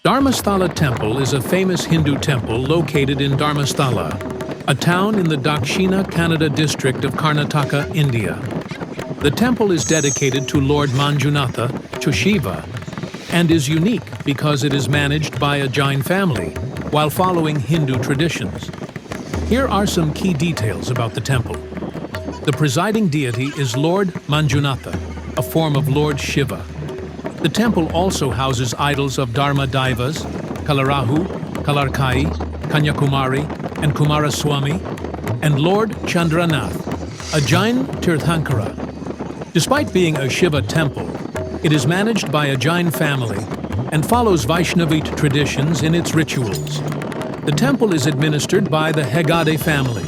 Dharmasthala Temple is a famous Hindu temple located in Dharmasthala, a town in the Dakshina Kannada district of Karnataka, India. The temple is dedicated to Lord Manjunatha, to Shiva, and is unique because it is managed by a Jain family while following Hindu traditions. Here are some key details about the temple. The presiding deity is Lord Manjunatha, a form of Lord Shiva. The temple also houses idols of Dharma Daivas, Kalarahu, Kalarkai, Kanyakumari, and Kumaraswamy, and Lord Chandranath, a Jain Tirthankara. Despite being a Shiva temple, it is managed by a Jain family and follows Vaishnavite traditions in its rituals. The temple is administered by the Hegade family,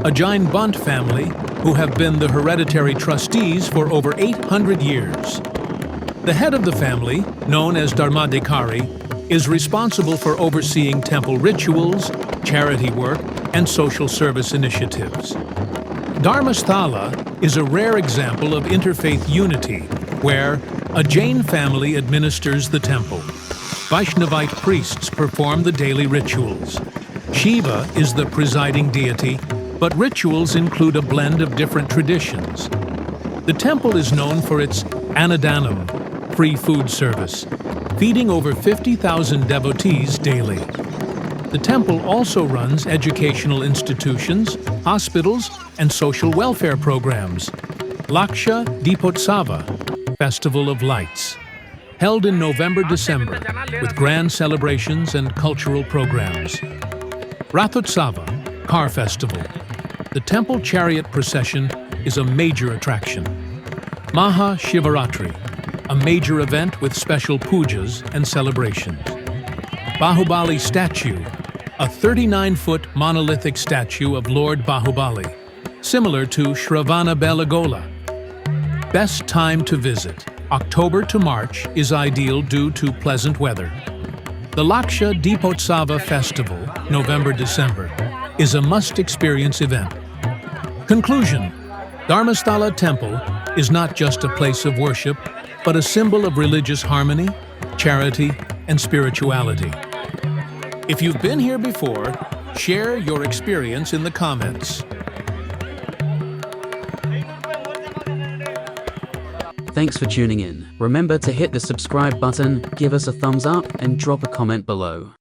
a Jain Bant family who have been the hereditary trustees for over 800 years. The head of the family, known as Dharmadhikari, is responsible for overseeing temple rituals, charity work, and social service initiatives. Dharmasthala is a rare example of interfaith unity, where a Jain family administers the temple. Vaishnavite priests perform the daily rituals. Shiva is the presiding deity, but rituals include a blend of different traditions. The temple is known for its Annadanam, free food service, feeding over 50,000 devotees daily. The temple also runs educational institutions, hospitals, and social welfare programs. Laksha Deepotsava, Festival of Lights, held in November-December with grand celebrations and cultural programs. Rathotsava, Car Festival. The temple chariot procession is a major attraction. Maha Shivaratri, a major event with special pujas and celebrations. Bahubali statue, a 39-foot monolithic statue of Lord Bahubali, similar to Shravana Belagola. Best time to visit. October to March is ideal due to pleasant weather. The Laksha Deepotsava Festival, November-December, is a must-experience event. Conclusion: Dharmasthala Temple is not just a place of worship, but a symbol of religious harmony, charity, and spirituality. If you've been here before, share your experience in the comments. Thanks for tuning in. Remember to hit the subscribe button, give us a thumbs up, and drop a comment below.